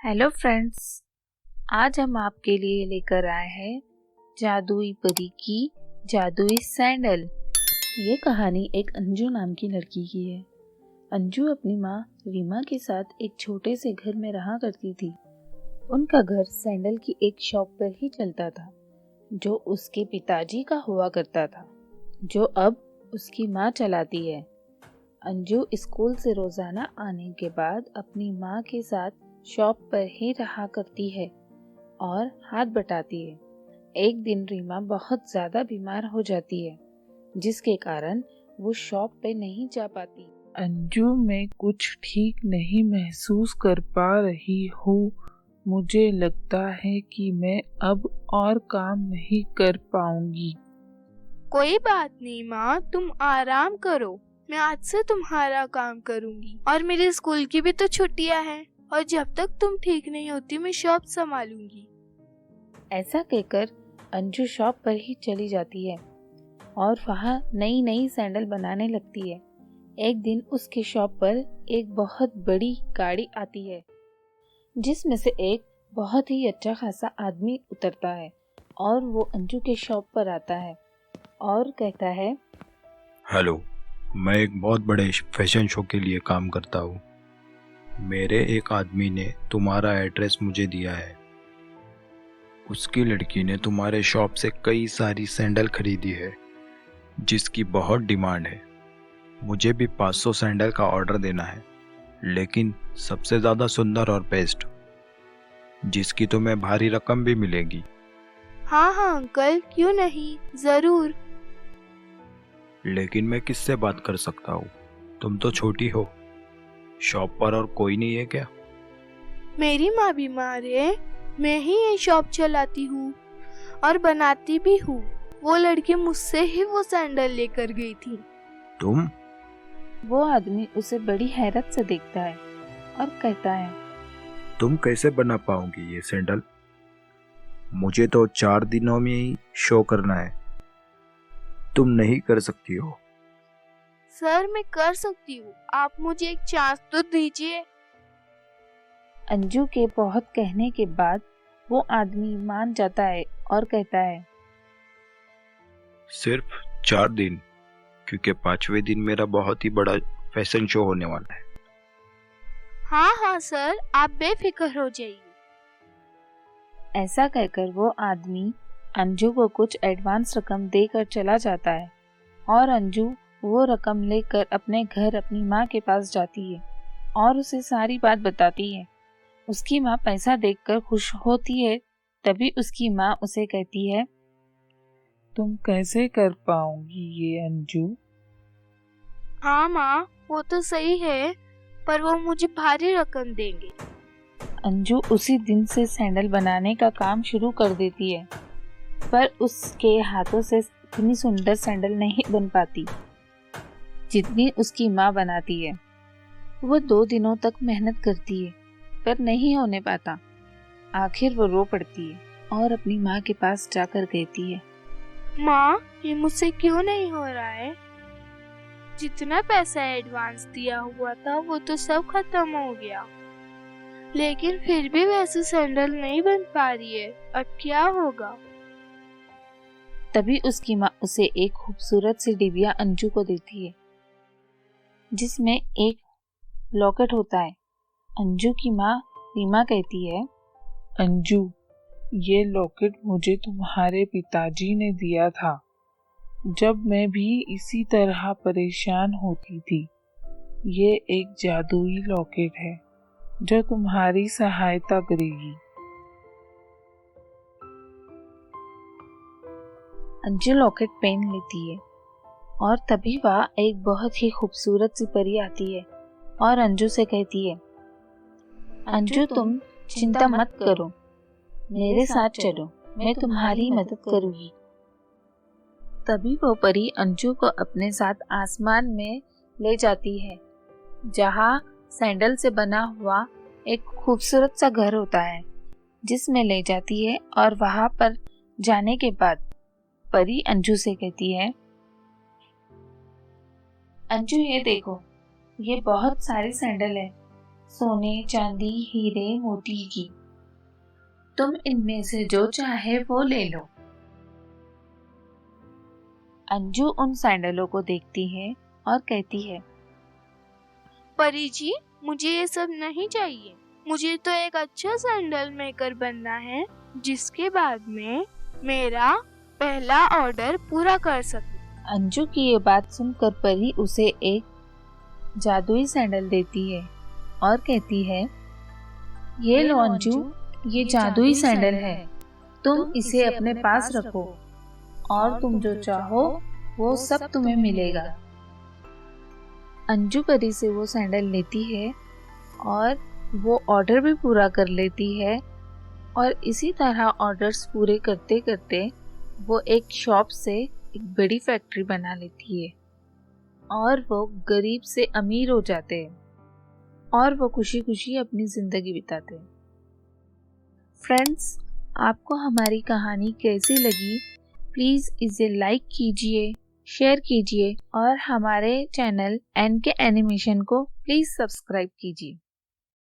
Hello friends, आज हम आपके लिए लेकर आए हैं जादुई परी की जादुई सैंडल। ये कहानी एक अंजू नाम की लड़की की है। अंजू अपनी माँ रीमा के साथ एक छोटे से घर में रहा करती थी। उनका घर सैंडल की एक शॉप पर ही चलता था, जो उसके पिताजी का हुआ करता था, जो अब उसकी माँ चलाती है। अंजू स्कूल से रोजाना आने के बाद अपनी माँ के साथ शॉप पर ही रहा करती है और हाथ बटाती है। एक दिन रीमा बहुत ज्यादा बीमार हो जाती है, जिसके कारण वो शॉप पे नहीं जा पाती। अंजू, मैं कुछ ठीक नहीं महसूस कर पा रही हूँ। मुझे लगता है कि मैं अब और काम नहीं कर पाऊंगी। कोई बात नहीं माँ, तुम आराम करो। मैं आज से तुम्हारा काम करूंगी और मेरे स्कूल की भी तो छुट्टियां हैं, और जब तक तुम ठीक नहीं होती मैं शॉप संभालूंगी। ऐसा कहकर अंजू शॉप पर ही चली जाती है और वहाँ नई नई सैंडल बनाने लगती है। एक दिन उसके शॉप पर एक बहुत बड़ी गाड़ी आती है, जिसमें से एक बहुत ही अच्छा खासा आदमी उतरता है और वो अंजू के शॉप पर आता है और कहता है, हेलो, मैं एक बहुत बड़े फैशन शो के लिए काम करता हूँ। मेरे एक आदमी ने तुम्हारा एड्रेस मुझे दिया है। उसकी लड़की ने तुम्हारे शॉप से कई सारी सैंडल खरीदी है, जिसकी बहुत डिमांड है। मुझे भी 500 सैंडल का ऑर्डर देना है, लेकिन सबसे ज़्यादा सुंदर और बेस्ट, जिसकी तुम्हें भारी रकम भी मिलेगी। हाँ हाँ अंकल, क्यों नहीं, जरूर। लेकिन मैं किससे बात कर सकता हूँ? तुम तो छोटी हो। शॉप पर और कोई नहीं है क्या? मेरी माँ बीमार है, मैं ही ये शॉप चलाती हूँ और बनाती भी हूँ। वो लड़की मुझसे ही वो सैंडल लेकर गई थी। तुम? वो आदमी उसे बड़ी हैरत से देखता है और कहता है, तुम कैसे बना पाओगी ये सैंडल? मुझे तो 4 दिनों में ही शो करना है। तुम नहीं कर सकती हो। सर मैं कर सकती हूँ, आप मुझे एक चांस तो दीजिए। अंजू के बहुत कहने के बाद वो आदमी मान जाता है और कहता है, सिर्फ 4 दिन, क्योंकि 5वें दिन मेरा बहुत ही बड़ा फैशन शो होने वाला है। हाँ हाँ सर, आप बेफिक्र हो जाइए। ऐसा कहकर वो आदमी अंजू को कुछ एडवांस रकम देकर चला जाता है और अंजू वो रकम लेकर अपने घर अपनी माँ के पास जाती है और उसे सारी बात बताती है। उसकी माँ पैसा देखकर खुश होती है। तभी उसकी माँ उसे कहती है, तुम कैसे कर पाओगी ये अंजू? हाँ माँ, वो तो सही है, पर वो मुझे भारी रकम देंगे। अंजू उसी दिन से सैंडल बनाने का काम शुरू कर देती है, पर उसके हाथों से इतनी सुंदर सैंडल नहीं बन पाती जितनी उसकी माँ बनाती है। वो 2 दिनों तक मेहनत करती है, पर नहीं होने पाता। आखिर वो रो पड़ती है और अपनी माँ के पास जाकर कहती है, माँ, ये मुझसे क्यों नहीं हो रहा है? जितना पैसा एडवांस दिया हुआ था वो तो सब खत्म हो गया, लेकिन फिर भी वैसे सैंडल नहीं बन पा रही है। अब क्या होगा? तभी उसकी माँ उसे एक खूबसूरत सी डिबिया अंजू को देती है, जिसमें एक लॉकेट होता है। अंजू की माँ रीमा कहती है, अंजू, ये लॉकेट मुझे तुम्हारे पिताजी ने दिया था, जब मैं भी इसी तरह परेशान होती थी। ये एक जादुई लॉकेट है जो तुम्हारी सहायता करेगी। अंजू लॉकेट पहन लेती है और तभी वहाँ एक बहुत ही खूबसूरत सी परी आती है और अंजू से कहती है, अंजू तुम चिंता मत करो, मेरे साथ चलो, मैं तुम्हारी मदद करूंगी। तभी वो परी अंजू को अपने साथ आसमान में ले जाती है, जहाँ सैंडल से बना हुआ एक खूबसूरत सा घर होता है, जिसमें ले जाती है। और वहाँ पर जाने के बाद परी अंजू से कहती है, अंजू ये देखो, ये बहुत सारी सैंडल है, सोने, चांदी, हीरे, मोती की। तुम इनमें से जो चाहे वो ले लो। अंजू उन सैंडलों को देखती है और कहती है, परी जी, मुझे ये सब नहीं चाहिए। मुझे तो एक अच्छा सैंडल मेकर बनना है, जिसके बाद में मेरा पहला ऑर्डर पूरा कर सकूं। अंजू की ये बात सुनकर परी उसे एक जादुई सैंडल देती है और कहती है, ये लो अंजू, ये जादुई सैंडल है। तुम इसे अपने पास रखो और तुम जो चाहो वो सब तुम्हें मिलेगा। अंजू परी से वो सैंडल लेती है और वो ऑर्डर भी पूरा कर लेती है और इसी तरह ऑर्डर्स पूरे करते करते वो एक शॉप से एक बड़ी फैक्ट्री बना लेती है और वो गरीब से अमीर हो जाते हैं और वो खुशी खुशी अपनी जिंदगी बिताते हैं। फ्रेंड्स, आपको हमारी कहानी कैसी लगी? प्लीज़ इसे लाइक कीजिए, शेयर कीजिए और हमारे चैनल NK एनिमेशन को प्लीज़ सब्सक्राइब कीजिए।